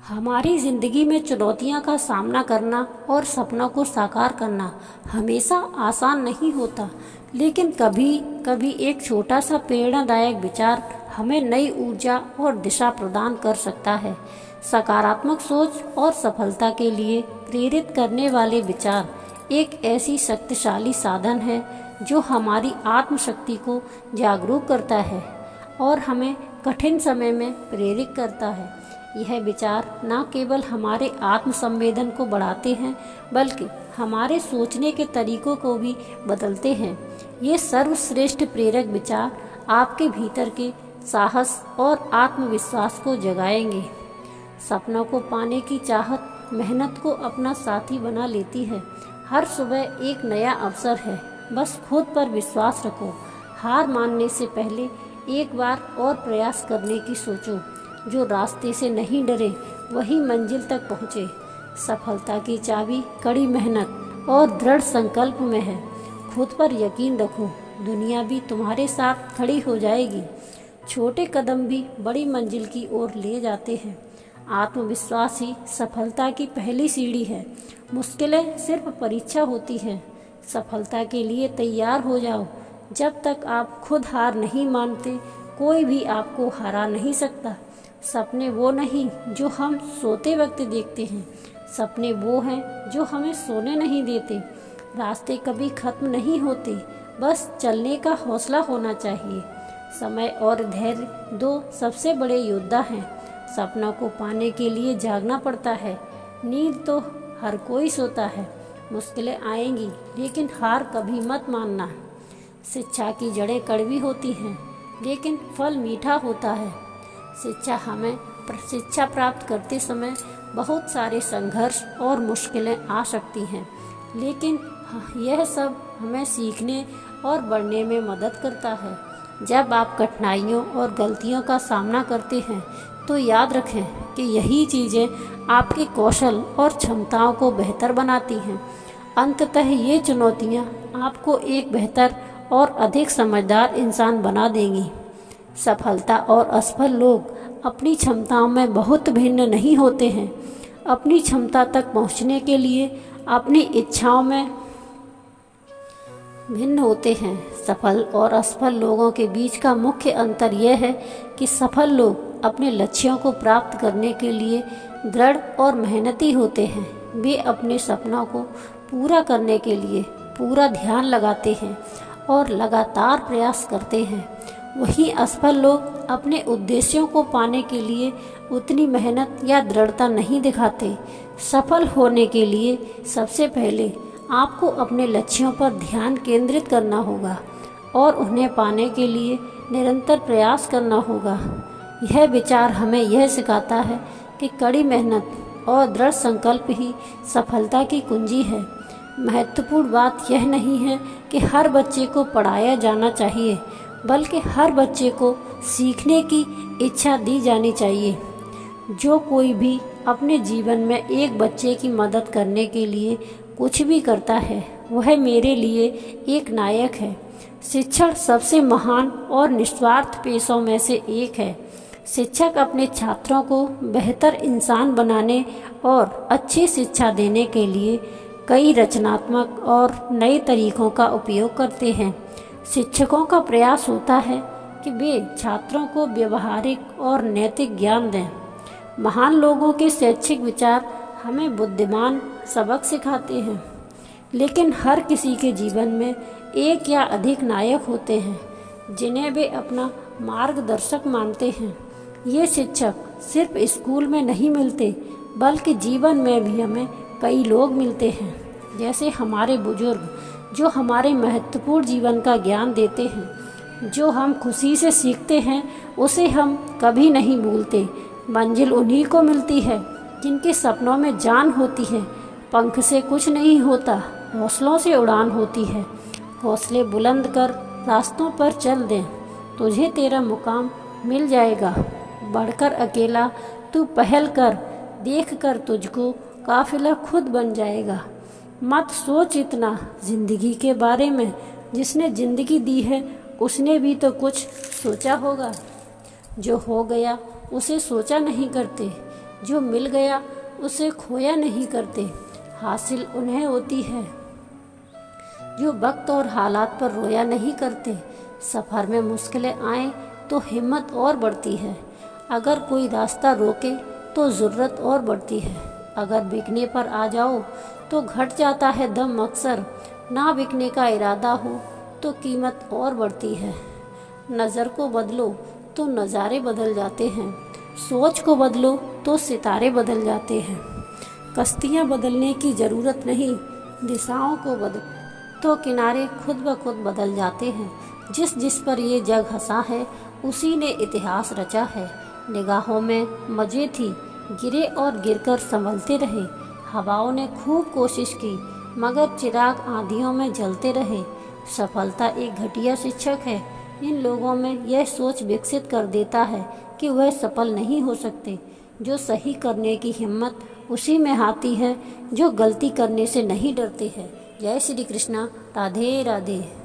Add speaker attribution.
Speaker 1: हमारी ज़िंदगी में चुनौतियों का सामना करना और सपनों को साकार करना हमेशा आसान नहीं होता, लेकिन कभी कभी एक छोटा सा प्रेरणादायक विचार हमें नई ऊर्जा और दिशा प्रदान कर सकता है। सकारात्मक सोच और सफलता के लिए प्रेरित करने वाले विचार एक ऐसी शक्तिशाली साधन है जो हमारी आत्मशक्ति को जागरूक करता है और हमें कठिन समय में प्रेरित करता है। यह विचार न केवल हमारे आत्मसंवेदन को बढ़ाते हैं, बल्कि हमारे सोचने के तरीकों को भी बदलते हैं। ये सर्वश्रेष्ठ प्रेरक विचार आपके भीतर के साहस और आत्मविश्वास को जगाएंगे। सपनों को पाने की चाहत मेहनत को अपना साथी बना लेती है। हर सुबह एक नया अवसर है, बस खुद पर विश्वास रखो। हार मानने से पहले एक बार और प्रयास करने की सोचो। जो रास्ते से नहीं डरे वही मंजिल तक पहुँचे। सफलता की चाबी कड़ी मेहनत और दृढ़ संकल्प में है। खुद पर यकीन रखो, दुनिया भी तुम्हारे साथ खड़ी हो जाएगी। छोटे कदम भी बड़ी मंजिल की ओर ले जाते हैं। आत्मविश्वास ही सफलता की पहली सीढ़ी है। मुश्किलें सिर्फ परीक्षा होती हैं। सफलता के लिए तैयार हो जाओ। जब तक आप खुद हार नहीं मानते, कोई भी आपको हरा नहीं सकता। सपने वो नहीं जो हम सोते वक्त देखते हैं, सपने वो हैं जो हमें सोने नहीं देते। रास्ते कभी खत्म नहीं होते, बस चलने का हौसला होना चाहिए। समय और धैर्य दो सबसे बड़े योद्धा हैं। सपनों को पाने के लिए जागना पड़ता है। नींद तो हर कोई सोता है। मुश्किलें आएंगी, लेकिन हार कभी मत मानना। शिक्षा की जड़ें कड़वी होती हैं, लेकिन फल मीठा होता है। शिक्षा प्राप्त करते समय बहुत सारे संघर्ष और मुश्किलें आ सकती हैं, लेकिन यह सब हमें सीखने और बढ़ने में मदद करता है। जब आप कठिनाइयों और गलतियों का सामना करते हैं, तो याद रखें कि यही चीज़ें आपके कौशल और क्षमताओं को बेहतर बनाती हैं। अंततः ये चुनौतियाँ आपको एक बेहतर और अधिक समझदार इंसान बना देंगी। सफलता और असफल लोग अपनी क्षमताओं में बहुत भिन्न नहीं होते हैं। अपनी क्षमता तक पहुंचने के लिए अपनी इच्छाओं में भिन्न होते हैं। सफल और असफल लोगों के बीच का मुख्य अंतर यह है कि सफल लोग अपने लक्ष्यों को प्राप्त करने के लिए दृढ़ और मेहनती होते हैं। वे अपने सपनों को पूरा करने के लिए पूरा ध्यान लगाते हैं और लगातार प्रयास करते हैं। वहीं असफल लोग अपने उद्देश्यों को पाने के लिए उतनी मेहनत या दृढ़ता नहीं दिखाते। सफल होने के लिए सबसे पहले आपको अपने लक्ष्यों पर ध्यान केंद्रित करना होगा और उन्हें पाने के लिए निरंतर प्रयास करना होगा। यह विचार हमें यह सिखाता है कि कड़ी मेहनत और दृढ़ संकल्प ही सफलता की कुंजी है। महत्वपूर्ण बात यह नहीं है कि हर बच्चे को पढ़ाया जाना चाहिए, बल्कि हर बच्चे को सीखने की इच्छा दी जानी चाहिए। जो कोई भी अपने जीवन में एक बच्चे की मदद करने के लिए कुछ भी करता है, वह मेरे लिए एक नायक है। शिक्षण सबसे महान और निस्वार्थ पेशों में से एक है। शिक्षक अपने छात्रों को बेहतर इंसान बनाने और अच्छी शिक्षा देने के लिए कई रचनात्मक और नए तरीकों का उपयोग करते हैं। शिक्षकों का प्रयास होता है कि वे छात्रों को व्यवहारिक और नैतिक ज्ञान दें। महान लोगों के शैक्षिक विचार हमें बुद्धिमान सबक सिखाते हैं, लेकिन हर किसी के जीवन में एक या अधिक नायक होते हैं जिन्हें वे अपना मार्गदर्शक मानते हैं। ये शिक्षक सिर्फ स्कूल में नहीं मिलते, बल्कि जीवन में भी हमें कई लोग मिलते हैं, जैसे हमारे बुजुर्ग जो हमारे महत्वपूर्ण जीवन का ज्ञान देते हैं। जो हम खुशी से सीखते हैं उसे हम कभी नहीं भूलते। मंजिल उन्हीं को मिलती है जिनके सपनों में जान होती है। पंख से कुछ नहीं होता, हौसलों से उड़ान होती है। हौसले बुलंद कर रास्तों पर चल दें, तुझे तेरा मुकाम मिल जाएगा। बढ़कर अकेला तू पहल कर, देख कर तुझको काफिला खुद बन जाएगा। मत सोच इतना जिंदगी के बारे में, जिसने जिंदगी दी है उसने भी तो कुछ सोचा होगा। जो हो गया उसे सोचा नहीं करते, जो मिल गया उसे खोया नहीं करते, हासिल उन्हें होती है जो वक्त और हालात पर रोया नहीं करते। सफ़र में मुश्किलें आए तो हिम्मत और बढ़ती है। अगर कोई रास्ता रोके तो ज़रूरत और बढ़ती है। अगर बिकने पर आ जाओ तो घट जाता है दम अक्सर। ना बिकने का इरादा हो तो कीमत और बढ़ती है। नज़र को बदलो तो नज़ारे बदल जाते हैं, सोच को बदलो तो सितारे बदल जाते हैं। कश्तियाँ बदलने की ज़रूरत नहीं, दिशाओं को बदल तो किनारे खुद ब खुद बदल जाते हैं। जिस पर ये जग हंसा है उसी ने इतिहास रचा है। निगाहों में मज़े थी, गिरे और गिरकर संभलते रहे। हवाओं ने खूब कोशिश की मगर चिराग आंधियों में जलते रहे। सफलता एक घटिया शिक्षक है। इन लोगों में यह सोच विकसित कर देता है कि वह सफल नहीं हो सकते। जो सही करने की हिम्मत उसी में आती है जो गलती करने से नहीं डरते हैं। जय श्री कृष्णा। राधे राधे।